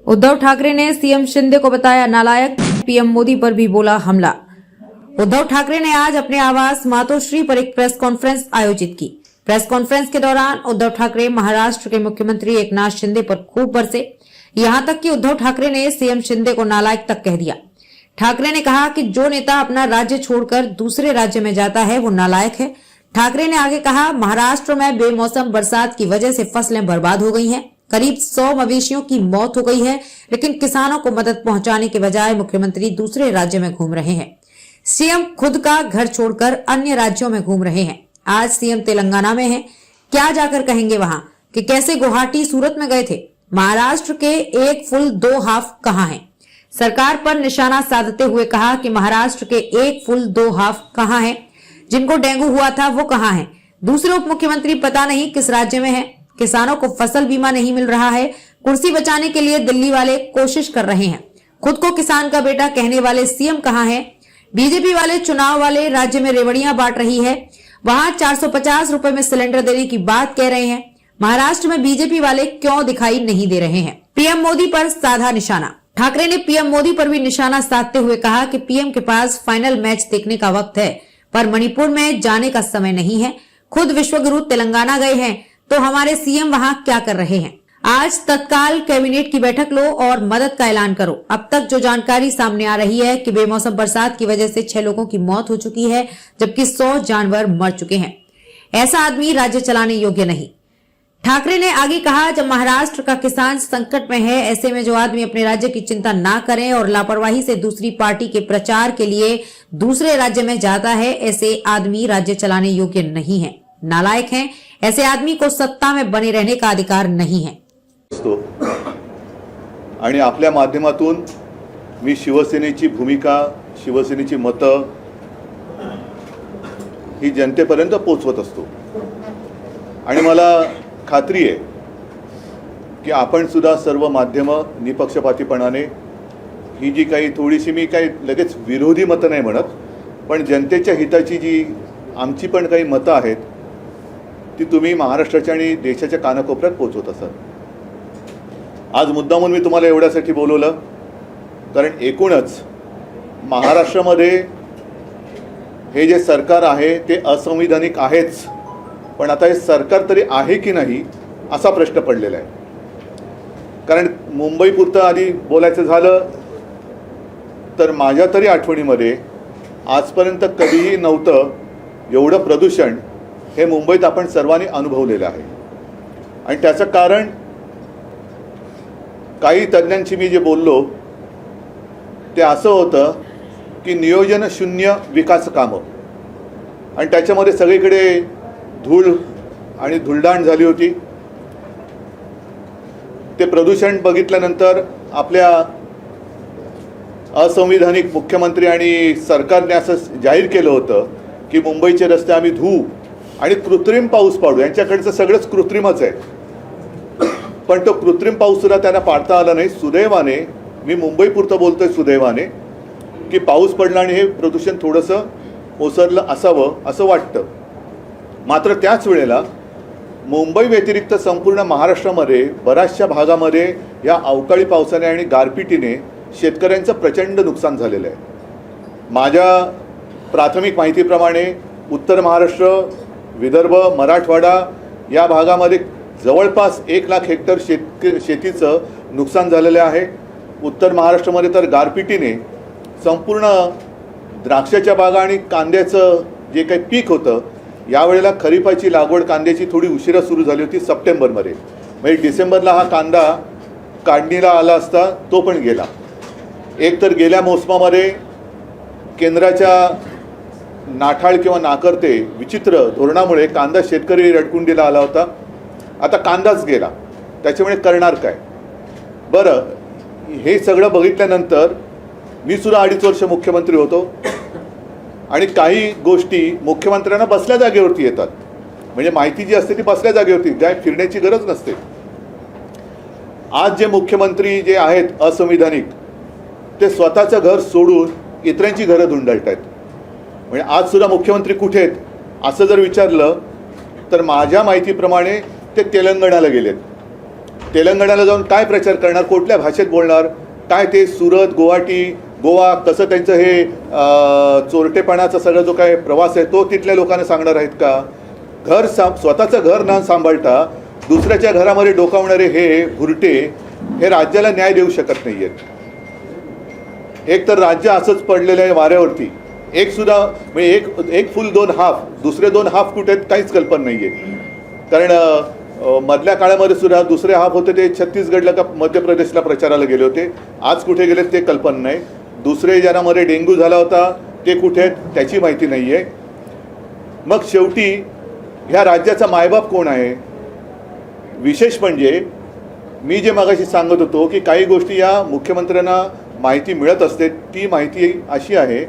उद्धव ठाकरे ने सीएम शिंदे को बताया नालायक, पीएम मोदी पर भी बोला हमला। उद्धव ठाकरे ने आज अपने आवास मातोश्री पर एक प्रेस कॉन्फ्रेंस आयोजित की। प्रेस कॉन्फ्रेंस के दौरान उद्धव ठाकरे महाराष्ट्र के मुख्यमंत्री एकनाथ शिंदे पर खूब बरसे। यहां तक कि उद्धव ठाकरे ने सीएम शिंदे को नालायक तक कह दिया। ठाकरे ने कहा कि जो नेता अपना राज्य छोड़कर दूसरे राज्य में जाता है वो नालायक है। ठाकरे ने आगे कहा, महाराष्ट्र में बेमौसम बरसात की वजह से फसलें बर्बाद हो गई हैं। करीब 100 मवेशियों की मौत हो गई है, लेकिन किसानों को मदद पहुंचाने के बजाय मुख्यमंत्री दूसरे राज्य में घूम रहे हैं। सीएम खुद का घर छोड़कर अन्य राज्यों में घूम रहे हैं। आज सीएम तेलंगाना में हैं, क्या जाकर कहेंगे वहां कि कैसे गुवाहाटी सूरत में गए थे। महाराष्ट्र के एक फुल दो हाफ कहां हैं? सरकार पर निशाना साधते हुए कहा कि महाराष्ट्र के एक फुल दो हाफ कहां हैं? जिनको डेंगू हुआ था वो कहां हैं? दूसरे उप मुख्यमंत्री पता नहीं किस राज्य में हैं। किसानों को फसल बीमा नहीं मिल रहा है। कुर्सी बचाने के लिए दिल्ली वाले कोशिश कर रहे हैं। खुद को किसान का बेटा कहने वाले सीएम कहां हैं? बीजेपी वाले चुनाव वाले राज्य में रेवड़ियां बांट रही है, वहां 450 रुपए में सिलेंडर देने की बात कह रहे हैं। महाराष्ट्र में बीजेपी वाले क्यों दिखाई नहीं दे रहे हैं? पीएम मोदी पर साधा निशाना। ठाकरे ने पीएम मोदी पर भी निशाना साधते हुए कहा कि पीएम के पास फाइनल मैच देखने का वक्त है, पर मणिपुर में जाने का समय नहीं है। खुद विश्वगुरु तेलंगाना गए हैं, तो हमारे सीएम वहां क्या कर रहे हैं? आज तत्काल कैबिनेट की बैठक लो और मदद का ऐलान करो। अब तक जो जानकारी सामने आ रही है कि बेमौसम बरसात की वजह से 6 लोगों की मौत हो चुकी है, जबकि 100 जानवर मर चुके हैं। ऐसा आदमी राज्य चलाने योग्य नहीं। ठाकरे ने आगे कहा, जब महाराष्ट्र का किसान संकट में है, ऐसे में जो आदमी अपने राज्य की चिंता ना करें और लापरवाही से दूसरी पार्टी के प्रचार के लिए दूसरे राज्य में जाता है, ऐसे आदमी राज्य चलाने योग्य नहीं है, नालायक हैं। ऐसे आदमी को सत्ता में बने रहने का अधिकार नहीं है। आणि आपल्या माध्यमातून मी शिवसेनेची भूमिका, शिवसेनेची मतं ही जनतेपर्यंत पोहोचवत असतो आणि मला खात्री आहे की आपण सुद्धा सर्व माध्यम निपक्षपातीपणाने ही जी काही थोडीशी, मी काही लगेच विरोधी मतं नाही म्हणत, पण जनतेच्या हिताची जी आमची पण काही मतं आहेत ती तुम्ही महाराष्ट्राच्या आणि देशाच्या कानाकोपऱ्यात पोहोचवत असाल। आज मुद्दामून मी तुम्हाला एवढ्यासाठी बोलवलं कारण एकूणच महाराष्ट्रामध्ये हे जे सरकार आहे ते असंविधानिक आहेच, पण आता हे सरकार तरी आहे की नाही असा प्रश्न पडलेला आहे। कारण मुंबईपुरतं आधी बोलायचं झालं तर माझ्या तरी आठवणीमध्ये आजपर्यंत कधीही नव्हतं एवढं प्रदूषण हे मुंबईत आपण सर्वांनी अनुभवलेलं आहे। आणि त्याचं कारण काही तज्ञांशी मी जे बोललो ते असं होतं की नियोजन शून्य विकास कामं, आणि त्याच्यामध्ये सगळीकडे धूळ आणि धुळदाण झाली होती। ते प्रदूषण बघितल्यानंतर आपल्या असंविधानिक मुख्यमंत्री आणि सरकारने असं जाहीर केलं होतं की मुंबईचे रस्ते आम्ही धुवू आणि कृत्रिम पाऊस पाडू। यांच्याकडचं सगळंच कृत्रिमच आहे, पण तो कृत्रिम पाऊस सुद्धा त्यांना पाडता आला नाही। सुदैवाने, मी मुंबईपुरतं बोलतोय, सुदैवाने की पाऊस पडला आणि हे प्रदूषण थोडंसं ओसरलं असावं असं वाटतं। मात्र त्याच वेळेला मुंबई व्यतिरिक्त संपूर्ण महाराष्ट्रामध्ये बऱ्याचशा भागामध्ये या अवकाळी पावसाने आणि गारपिटीने शेतकऱ्यांचं प्रचंड नुकसान झालेलं आहे। माझ्या प्राथमिक माहितीप्रमाणे उत्तर महाराष्ट्र, विदर्भ, मराठवाडा या भागामध्ये जवळपास 1 लाख हेक्टर शेतीचं नुकसान झालेलं आहे। उत्तर महाराष्ट्रामध्ये तर गारपिटीने संपूर्ण द्राक्षाच्या बागा आणि कांद्याचं जे काही पीक होतं, यावेळेला खरीपाची लागवड कांद्याची थोडी उशिरा सुरू झाली होती सप्टेंबरमध्ये, म्हणजे डिसेंबरला हा कांदा काढणीला आला असता तो पण गेला। एक तर गेल्या मोसमामध्ये केंद्राच्या नाठाळ किंवा नाकर्ते विचित्र धोरणामुळे कांदा शेतकरी रडकुंडीला आला होता। आता कांदाच गेला, त्याच्यामुळे करणार काय? बरं, हे सगळं बघितल्यानंतर मी सुद्धा 2.5 वर्ष मुख्यमंत्री होतो आणि काही गोष्टी मुख्यमंत्र्यांना बसल्या जागेवरती येतात, म्हणजे माहिती जी असते ती बसल्या जागेवरती, काय फिरण्याची गरज नसते। आज जे मुख्यमंत्री जे आहेत असंविधानिक, ते स्वतःचं घर सोडून इतरांची घरं धुंडाळत आहेत। म्हणजे आज सुद्धा मुख्यमंत्री कुठे आहेत असं जर विचारलं तर माझ्या माहितीप्रमाणे ते तेलंगणाला गेलेत। तेलंगणाला जाऊन काय प्रचार करणार, कुठल्या भाषेत बोलणार, काय ते सुरत, गुवाहाटी, गोवा कसं त्यांचं हे चोरटेपणाचा सगळा जो काय प्रवास आहे तो तिथल्या लोकांना सांगणार आहेत का? स्वतःचं घर न सांभाळता दुसऱ्याच्या घरामध्ये डोकावणारे हे भुरटे हे राज्याला न्याय देऊ शकत नाही आहेत. एक तर राज्य असंच पडलेलं आहे वाऱ्यावरती. म्हणजे एक फुल दोन हाफ, दुसरे दोन हाफ कुठे आहेत काहीच कल्पना नाही आहे. कारण मधल्या काळामध्ये सुद्धा दुसरे हाफ होते ते छत्तीसगडला का मध्य प्रदेशला प्रचाराला गेले होते. आज कुठे गेले ते कल्पना नाही. दुसरे ज्यांच्यामध्ये डेंग्यू झाला होता ते कुठे आहेत त्याची माहिती नाही आहे. मग शेवटी ह्या राज्याचा मायबाप कोण आहे? विशेष म्हणजे मी जे मगाशी सांगत होतो की काही गोष्टी या मुख्यमंत्र्यांना माहिती मिळत असते. ती माहिती अशी आहे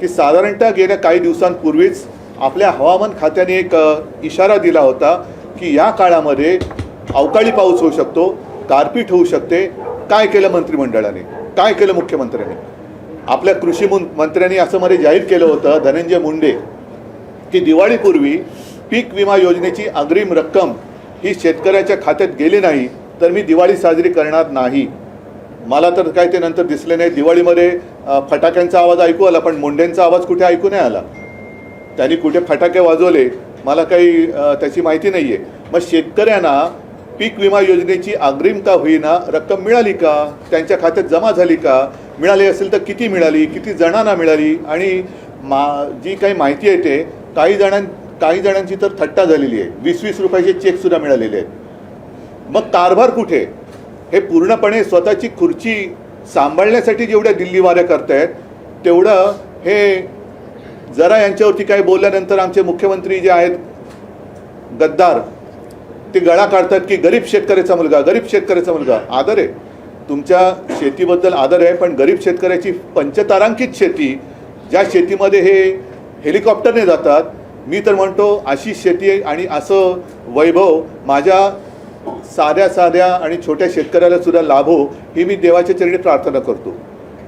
की साधारणतः गेल्या काही दिवसांपूर्वीच आपल्या हवामान खात्याने एक इशारा दिला होता की या काळामध्ये अवकाळी पाऊस होऊ शकतो, गारपीट होऊ शकते. काय केलं मंत्रिमंडळाने, काय केलं मुख्यमंत्र्यांनी? आपल्या कृषी मंत्र्यांनी असं मध्ये जाहीर केलं होतं धनंजय मुंडे की दिवाळीपूर्वी पीक विमा योजनेची अग्रिम रक्कम ही शेतकऱ्याच्या खात्यात गेली नाही तर मी दिवाळी साजरी करणार नाही. मला तर काय ते नंतर दिसले नाही. दिवाळीमध्ये फटाक्यांचा आवाज ऐकू आला पण मुंडेंचा आवाज कुठे ऐकू नाही आला. त्यांनी कुठे फटाके वाजवले मला काही त्याची माहिती नाही आहे. मग शेतकऱ्यांना पीक विमा योजनेची अग्रिम का होईना रक्कम मिळाली का, त्यांच्या खात्यात जमा झाली का, मिळाली असेल तर किती मिळाली, किती जणांना मिळाली? आणि जी काही माहिती आहे ते काही जणांची तर थट्टा झालेली आहे. 20-20 रुपयाचे चेकसुद्धा मिळालेले आहेत. मग कारभार कुठे? हे पूर्णपणे स्वतःची खुर्ची सांभाळण्यासाठी जेवढ्या दिल्ली वाऱ्या करतायत तेवढं हे जरा यांच्यावरती काय बोलल्यानंतर आमचे मुख्यमंत्री जे आहेत गद्दार ते गळा काढतात की गरीब शेतकऱ्याचा मुलगा. आदर आहे तुमच्या शेतीबद्दल, आदर आहे, पण गरीब शेतकऱ्याची पंचतारांकित शेती, ज्या शेतीमध्ये हे हेलिकॉप्टरने जातात, मी तर म्हणतो अशी शेती आणि असं वैभव माझ्या साध्या आणि छोट्या शेतकऱ्याला सुद्धा लाभो ही मी देवाच्या चरणी प्रार्थना करतो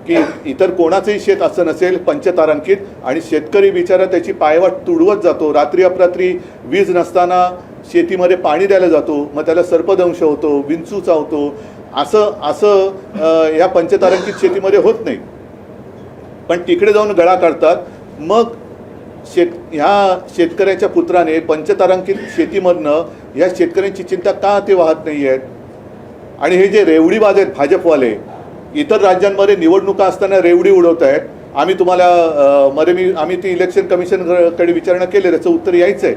की इतर कोणाचंही शेत असं नसेल पंचतारांकित. आणि शेतकरी बिचारा त्याची पायवाट तुडवत जातो. रात्री अपरात्री वीज नसताना शेतीमध्ये पाणी द्यायला जातो, मग त्याला सर्पदंश होतो, विंचू चावतो. असं या पंचतारांकित शेतीमध्ये होत नाही. पण तिकडे जाऊन गळा काढतात. मग ह्या शेतकऱ्याच्या पुत्राने पंचतारांकित शेतीमधनं ह्या शेतकऱ्यांची चिंता का ते वाहत नाही आहेत? आणि हे जे रेवडीबाज आहेत भाजपवाले, इतर राज्यांमध्ये निवडणुका असताना रेवडी उडवत आहेत. आम्ही ती इलेक्शन कमिशनकडे विचारणा केली, त्याचं उत्तर यायचं आहे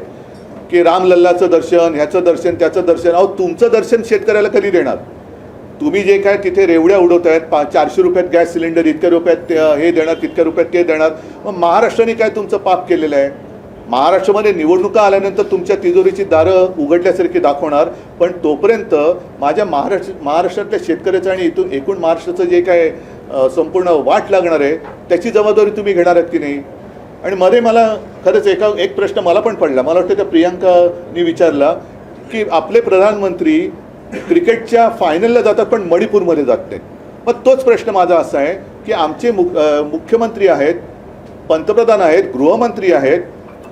की रामलल्लाचं दर्शन, ह्याचं दर्शन, त्याचं दर्शन. अहो तुमचं दर्शन शेतकऱ्याला कधी देणार? तुम्ही जे काय तिथे रेवड्या उडवत आहेत, 400 रुपयात गॅस सिलेंडर, इतक्या रुपयात हे देणार, तितक्या रुपयात ते देणार. मग महाराष्ट्राने काय तुमचं पाप केलेलं आहे? महाराष्ट्रामध्ये निवडणुका आल्यानंतर तुमच्या तिजोरीची दारं उघडल्यासारखी दाखवणार, पण तोपर्यंत माझ्या महाराष्ट्रातल्या शेतकऱ्याचं आणि एकूण महाराष्ट्राचं जे काय संपूर्ण वाट लागणार आहे त्याची जबाबदारी तुम्ही घेणार आहात की नाही? आणि मध्ये मला खरंच एक प्रश्न मला पण पडला. मला वाटतं त्या प्रियांकानी विचारला की आपले प्रधानमंत्री क्रिकेटच्या फायनलला जातात पण मणिपूरमध्ये जात नाहीत. मग तोच प्रश्न माझा असा आहे की आमचे मुख्यमंत्री आहेत, पंतप्रधान आहेत, गृहमंत्री आहेत,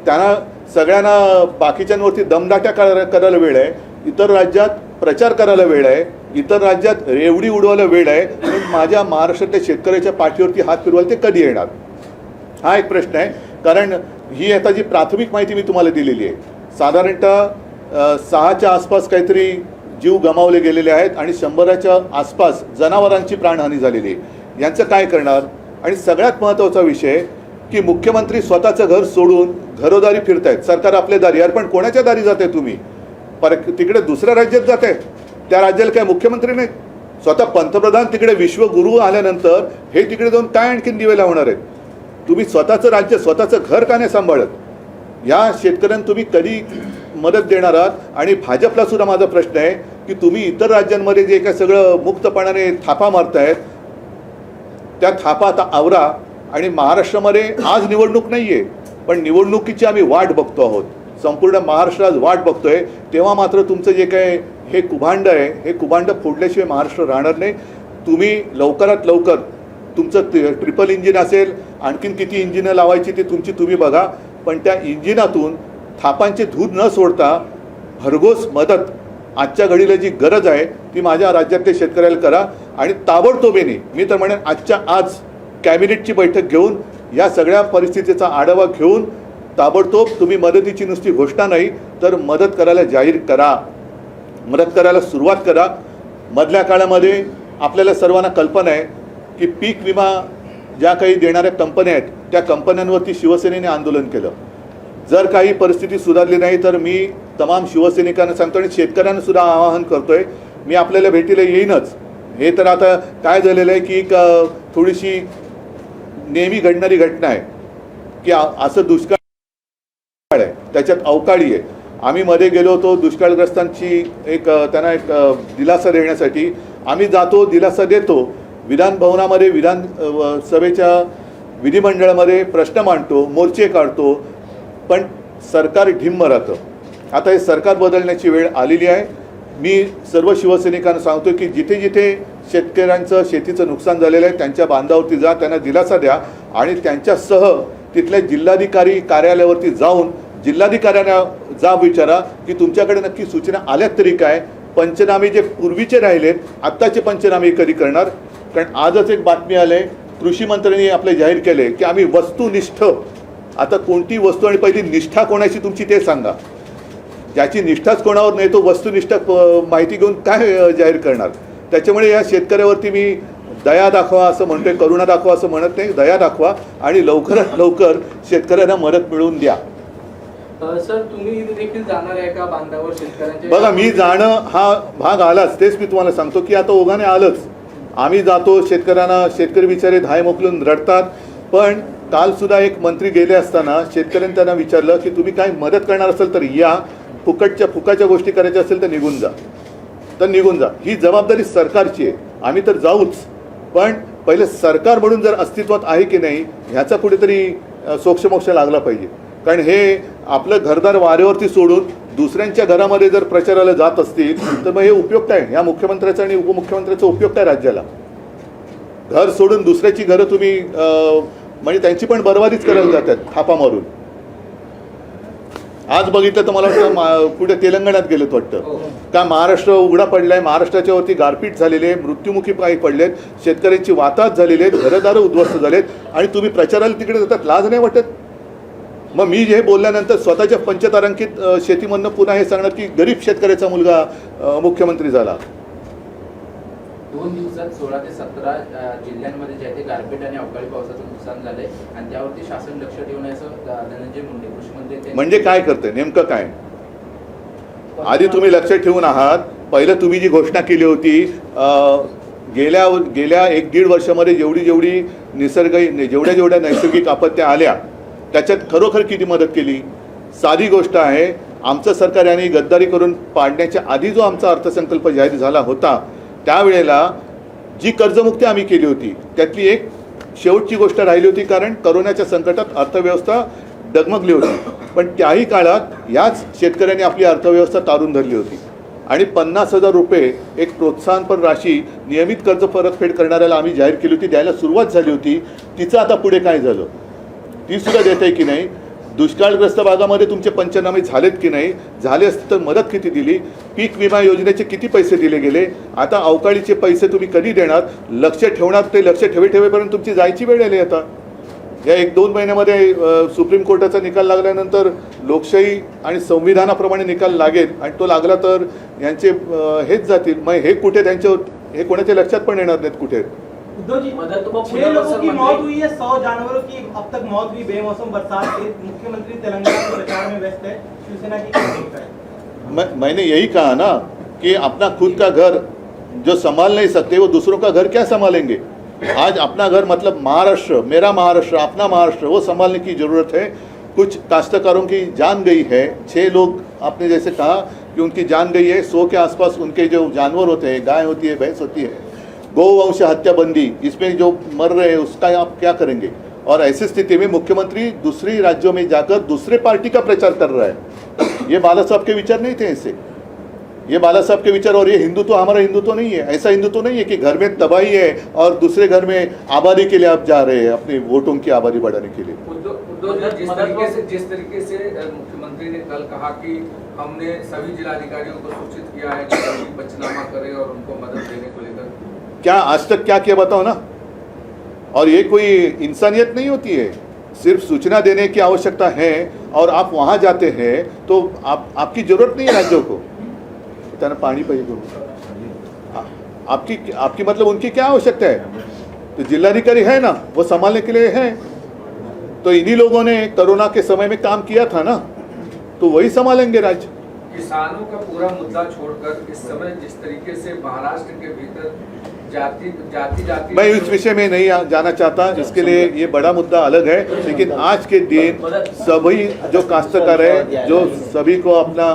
त्यांना सगळ्यांना बाकीच्यांवरती दमदाट्या करायला वेळ आहे, इतर राज्यात प्रचार करायला वेळ आहे, इतर राज्यात रेवडी उडवायला वेळ आहे. पण माझ्या महाराष्ट्रातल्या शेतकऱ्याच्या पाठीवरती हात फिरवायला ते कधी येणार? हा एक प्रश्न आहे. कारण ही आता जी प्राथमिक माहिती मी तुम्हाला दिलेली आहे, साधारणतः 6च्या आसपास काहीतरी जीव गमावले गेलेले आहेत आणि 100च्या आसपास जनावरांची प्राणहानी झालेली आहे. यांचं काय करणार? आणि सगळ्यात महत्त्वाचा विषय की मुख्यमंत्री स्वतःचं घर सोडून घरोदारी फिरतायत. सरकार आपल्या दारी. यार पण कोणाच्या दारी जाते तुम्ही? तिकडे दुसऱ्या राज्यात जाते, त्या राज्याला काय मुख्यमंत्री नाही? स्वतः पंतप्रधान तिकडे विश्वगुरू आल्यानंतर हे तिकडे जाऊन काय आणखीन दिवे लावणार आहेत? तुम्ही स्वतःचं राज्य, स्वतःचं घर का नाही सांभाळत? या शेतकऱ्यांना तुम्ही कधी मदत देणार आहात? आणि भाजपला सुद्धा माझा प्रश्न आहे की तुम्ही इतर राज्यांमध्ये जे काय सगळं मुक्तपणाने थापा मारतायत त्या थापा आता आवरा. आणि महाराष्ट्रामध्ये आज निवडणूक नाही आहे, पण निवडणुकीची आम्ही वाट बघतो आहोत. संपूर्ण महाराष्ट्र आज वाट बघतोय. तेव्हा मात्र तुमचं जे काय हे कुभांड आहे, हे कुभांड फोडल्याशिवाय महाराष्ट्र राहणार नाही. तुम्ही लवकरात लवकर तुमचं ट्रिपल इंजिन असेल, आणखीन किती इंजिनं लावायची ती तुम्ही बघा, पण त्या इंजिनातून थापांचे धूत न सोडता भरघोस मदत आजच्या घडीला जी गरज आहे ती माझ्या राज्यातल्या शेतकऱ्याला करा आणि ताबडतोबीने मी तर म्हणेन आजच्या आज कॅबिनेटची बैठक घेऊन या सगळ्या परिस्थितीचा आढावा घेऊन ताबडतोब तुम्ही मदतीची नुसती घोषणा नाही तर मदत करायला जाहीर करा, मदत करायला सुरुवात करा. मधल्या काळामध्ये आपल्याला सर्वांना कल्पना आहे की पीक विमा ज्या काही देणाऱ्या कंपन्या आहेत त्या कंपन्यांवरती शिवसेनेने आंदोलन केलं. जर काही परिस्थिती सुधारली नाही तर मी तमाम शिवसैनिकांना सांगतो आणि शेतकऱ्यांना सुद्धा आवाहन करतोय, मी आपल्याला भेटीला येईनच. हे तर आता काय झालेलं आहे की थोडीशी नेहमी घडणारी घटना आहे की असं दुष्काळ आहे, त्याच्यात अवकाळी आहे. आम्ही मध्ये गेलो होतो दुष्काळग्रस्तांची त्यांना एक दिलासा देण्यासाठी. आम्ही जातो, दिलासा देतो, विधान भवनामध्ये विधानसभेच्या विधिमंडळामध्ये प्रश्न मांडतो, मोर्चे काढतो, पण सरकार ढिम्म राहतं. आता हे सरकार बदलण्याची वेळ आलेली आहे. मी सर्व शिवसैनिकांना सांगतो की जिथे जिथे शेतकऱ्यांचं शेतीचं नुकसान झालेलं आहे त्यांच्या बांधावरती जा, त्यांना दिलासा द्या आणि त्यांच्यासह तिथल्या जिल्हाधिकारी कार्यालयावरती जाऊन जिल्हाधिकाऱ्यांना जा विचारा की तुमच्याकडे नक्की सूचना आल्यात तरी काय, पंचनामे जे पूर्वीचे राहिलेत आत्ताचे पंचनामे कधी करणार. कारण आजच एक बातमी आली आहे, कृषी मंत्र्यांनी आपले जाहीर केले की आम्ही वस्तुनिष्ठ, आता कोणती वस्तू आणि पहिली निष्ठा कोणाची तुमची ते सांगा. ज्याची निष्ठाच कोणावर नाही तो वस्तुनिष्ठ माहिती घेऊन काय जाहीर करणार. त्याच्यामुळे या शेतकऱ्यावरती मी दया दाखवा असं म्हणतोय, करुणा दाखवा असं म्हणत नाही, दया दाखवा आणि लवकरात लवकर शेतकऱ्यांना मदत मिळवून द्या. सर तुम्ही देखील जाणार आहे का बांधावर शेतकऱ्यांच्या? बघा, मी जाणं हा भाग आलाच, तेच मी तुम्हाला सांगतो की आता ओघाने आलंच. आम्ही जातो शेतकऱ्यांना, शेतकरी बिचारे धाय मोकलून रडतात. पण कालसुद्धा एक मंत्री गेले असताना शेतकऱ्यांनी त्यांना विचारलं की तुम्ही काय मदत करणार असेल तर या, फुकाच्या गोष्टी करायच्या असेल तर निघून जा. ही जबाबदारी सरकारची आहे, आम्ही तर जाऊच, पण पहिले सरकार म्हणून जर अस्तित्वात आहे की नाही ह्याचा कुठेतरी सोक्षमोक्ष लागला पाहिजे. कारण हे आपलं घरदार वाऱ्यावरती सोडून दुसऱ्यांच्या घरामध्ये जर प्रचाराला जात असतील तर मग हे उपयोग काय, ह्या मुख्यमंत्र्याचा आणि उपमुख्यमंत्र्याचा उपयोग काय राज्याला. घर सोडून दुसऱ्याची घरं तुम्ही म्हणजे त्यांची पण बरबादीच करायला जातात थापा मारून. आज बघितलं तर मला वाटतं कुठे तेलंगणात गेलेत वाटतं का, महाराष्ट्र उघडा पडलाय, महाराष्ट्राच्या वरती गारपीट झालेली आहे, मृत्युमुखी पायी पडलेत, शेतकऱ्यांची वाताहत झालेली आहेत, घरदारं उद्ध्वस्त झालेत आणि तुम्ही प्रचाराला तिकडे जातात, लाज नाही वाटत. मग मी हे बोलल्यानंतर स्वतःच्या पंचतारांकित शेतीमधनं पुन्हा हे सांगणार की गरीब शेतकऱ्याचा मुलगा मुख्यमंत्री झाला. 2 दिवसात 16 ते 17 जिल्ह्यांमध्ये जे आहे ते गारपीट आणि अवकाळी पावसाचं नुकसान झालंय आणि त्यावरती शासन लक्ष ठेवून असं धनंजय मुंडे कृषी मंत्री म्हणजे काय करते नेमकं काय, आधी तुम्ही लक्ष ठेवून आहात. पहिलं तुम्ही जी घोषणा केली होती गेल्या 1-1.5 वर्षामध्ये जेवढी जेवढ्या नैसर्गिक आपत्त्या आल्या त्याच्यात खरोखर किती मदत केली. साधी गोष्ट आहे, आमचं सरकार यांनी गद्दारी करून पाडण्याच्या आधी जो आमचा अर्थसंकल्प जाहीर झाला होता त्यावेळेला जी कर्जमुक्ती आम्ही केली होती त्यातली एक शेवटची गोष्ट राहिली होती, कारण करोनाच्या संकटात अर्थव्यवस्था डगमगली होती. पण त्याही काळात याच शेतकऱ्यांनी आपली अर्थव्यवस्था तारून धरली होती आणि 50,000 रुपये एक प्रोत्साहनपर राशी नियमित कर्ज परतफेड करणाऱ्याला आम्ही जाहीर केली होती, द्यायला सुरुवात झाली होती. तिचं आता पुढे काय झालं ती सुद्धा देत आहे की नाही. दुष्काळग्रस्त भागामध्ये तुमचे पंचनामे झालेत की नाही, झाले असते तर मदत किती दिली, पीक विमा योजनेचे किती पैसे दिले गेले, आता अवकाळीचे पैसे तुम्ही कधी देणार, लक्ष ठेवणार, ते लक्ष ठेवेपर्यंत तुमची जायची वेळ आली. आता या 1-2 महिन्यामध्ये सुप्रीम कोर्टाचा निकाल लागल्यानंतर लोकशाही आणि संविधानाप्रमाणे निकाल लागेल आणि तो लागला तर यांचे हेच जातील. मग हे कुठे त्यांच्यावर हे कोणाच्या लक्षात पण येणार नाहीत कुठे. उद्धव जी, 6 लोगों की मौत हुई है, 100 जानवरों की अब तक मौत हुई बेमौसम बरसात से. मुख्यमंत्री तेलंगाना के प्रचार में व्यस्त है, शिवसेना की क्या भूमिका है? मैंने यही कहा ना कि अपना खुद का घर जो संभाल नहीं सकते वो दूसरों का घर क्या संभालेंगे. आज अपना घर मतलब महाराष्ट्र, मेरा महाराष्ट्र, अपना महाराष्ट्र, वो संभालने की ज़रूरत है. कुछ काश्तकारों की जान गई है, 6 लोग आपने जैसे कहा कि उनकी जान गई है. 100 के आसपास उनके जो जानवर होते हैं, गाय होती है, भैंस होती है, गौवंश हत्या बंदी, इसमें जो मर रहे हैं उसका आप क्या करेंगे. और ऐसी स्थिति में मुख्यमंत्री दूसरी राज्यों में जाकर दूसरे पार्टी का प्रचार कर रहा है. ये बाला साहब के विचार नहीं थे ऐसे. ये बाला साहब के विचार, और ये हिंदुत्व हमारा हिंदुत्व नहीं है। ऐसा हिंदुत्व नहीं है कि घर में तबाही है और दूसरे घर में आबादी के लिए आप जा रहे हैं, अपनी वोटों की आबादी बढ़ाने के लिए। उद्धव जी, जिस तरीके से मुख्यमंत्री ने कल कहा कि हमने सभी जिलाधिकारियों को सूचित किया है कि सभी पंचनामा करें और उनको मदद देने को लेकर, क्या आज तक क्या किया बताओ ना। और ये कोई इंसानियत नहीं होती है, सिर्फ सूचना देने की आवश्यकता है और आप वहाँ जाते हैं तो आपकी जरूरत नहीं है राज्यों को। इतना पानी पाहिजे आपकी मतलब उनकी क्या आवश्यकता है? तो जिलाधिकारी है ना, वो संभालने के लिए है। तो इन्हीं लोगों ने कोरोना के समय में काम किया था ना, तो वही संभालेंगे राज्य। किसानों का पूरा मुद्दा छोड़कर इस समय जिस तरीके से महाराष्ट्र के भीतर जाति मैं इस विषय में नहीं जाना चाहता, इसके लिए ये बड़ा मुद्दा अलग है। लेकिन आज के दिन सभी जो काश्तकार है, जो सभी को अपना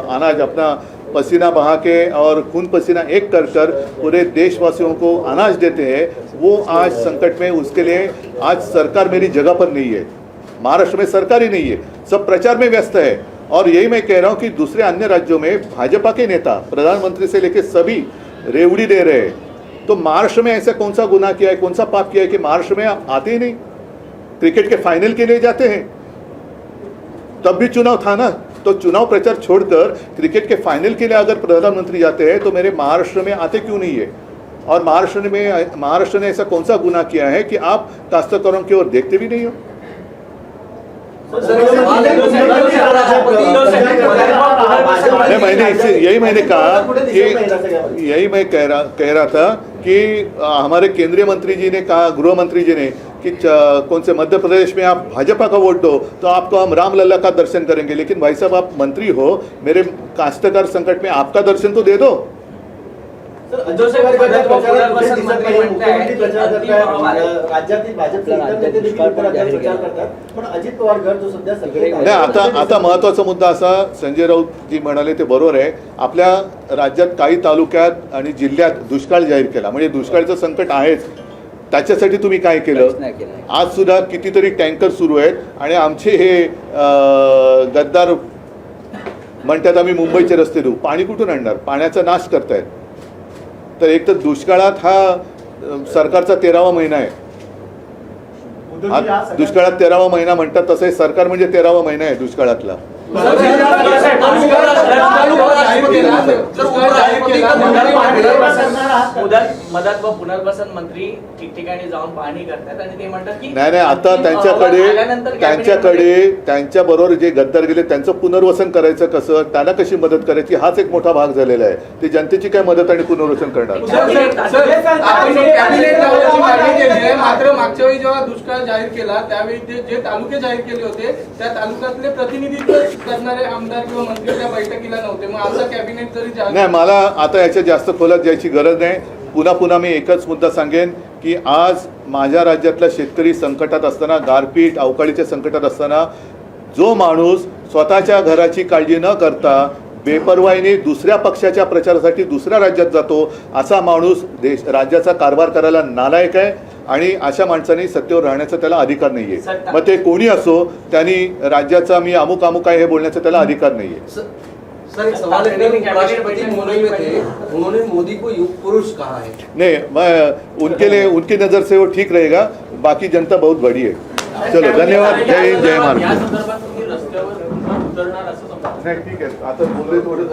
अनाज, अपना पसीना बहा के और खून पसीना एक कर कर पूरे देशवासियों को अनाज देते हैं, वो आज संकट में। उसके लिए आज सरकार मेरी जगह पर नहीं है, महाराष्ट्र में सरकार ही नहीं है, सब प्रचार में व्यस्त है। और यही मैं कह रहा हूँ कि दूसरे अन्य राज्यों में भाजपा के नेता प्रधानमंत्री से लेकर सभी रेवड़ी दे रहे हैं, तो महाराष्ट्र में ऐसा कौन सा गुनाह किया है, कौन सा पाप किया है कि महाराष्ट्र में आते ही नहीं? क्रिकेट के फाइनल के लिए जाते हैं, तब भी चुनाव था ना, तो चुनाव प्रचार छोड़कर क्रिकेट के फाइनल के लिए अगर प्रधानमंत्री जाते हैं तो मेरे महाराष्ट्र में आते क्यों नहीं है? और महाराष्ट्र ने ऐसा कौन सा गुनाह किया है कि आप काश्तकारों की ओर देखते भी नहीं हो? यही मैंने कहा कि यही मैं कह रहा था कि हमारे केंद्रीय मंत्री जी ने कहा, गृह मंत्री जी ने कि कौन से मध्य प्रदेश में आप भाजपा का वोट दो तो आपको हम रामलला का दर्शन करेंगे। लेकिन भाई साहब, आप मंत्री हो, मेरे काश्तकार संकट में आपका दर्शन तो दे दो। राज्यातील भाजपचे इतर नेते देखील प्रचार करतात, पण अजित पवार गट जो सध्या नाही, आता महत्त्वाचा मुद्दा असा, संजय राऊत जी म्हणाले ते बरोबर आहे। आपल्या राज्यात काही तालुक्यात आणि जिल्ह्यात दुष्काळ जाहीर केला, म्हणजे दुष्काळाचं संकट आहेच, त्याच्यासाठी तुम्ही काय केलं? आज सुद्धा कितीतरी टँकर सुरू आहेत आणि आमचे हे गद्दार म्हणतात आम्ही मुंबईचे रस्ते देऊ, पाणी कुठून आणणार? पाण्याचा नाश करतायत। तर एक तर दुष्काळात हा सरकारचा 13वा महिना आहे, दुष्काळात 13वा महिना म्हणतात, तसं हे सरकार म्हणजे 13वा महिना आहे दुष्काळातला। मदत व पुनर्वसन मंत्री ठिकठिकाणी जाऊन पाहणी करतात आणि ते म्हणतात की नाही, आता त्यांच्या बरोबर जे गद्दार गेले त्यांचं पुनर्वसन करायचं कसं, त्यांना कशी मदत करायची, हाच एक मोठा भाग झालेला आहे। ते जनतेची काय मदत आणि पुनर्वसन करणार? मात्र मागच्या वेळी जेव्हा दुष्काळ जाहीर केला त्यावेळी जे तालुके जाहीर केले होते त्या तालुक्यातले प्रतिनिधित्व करणारे आमदार किंवा मंत्री त्या बैठकीला नव्हते। मग आता कॅबिनेट जरी नाही, मला आता याच्या जास्त खोलात जायची गरज नाही। पुन्हा मी एकच मुद्दा सांगेन की आज माझ्या राज्यातला शेतकरी संकटात असताना, गारपीट अवकाळीच्या संकटात असताना, जो माणूस स्वतःच्या घराची काळजी न करता बेपर्वाईने दुसऱ्या पक्षाच्या प्रचारासाठी दुसऱ्या राज्यात जातो, असा माणूस राज्याचा कारभार करायला नालायक आहे आणि अशा माणसाने सत्तेवर राहण्याचा त्याला अधिकार नाहीये। मग ते कोणी असो, त्यांनी राज्याचा मी अमुक आहे हे बोलण्याचा त्याला अधिकार नाहीये। सर, एक सवाल है, राष्ट्रपति मुंबई में थे, उन्होंने मोदी को युग पुरुष कहा है। नहीं, मैं उनके लिए, उनकी नज़र से वो ठीक रहेगा, बाकी जनता बहुत बड़ी है। चलो, धन्यवाद, जय हिंद, जय महाराष्ट्र। नहीं, ठीक है, आता बोलले थोडं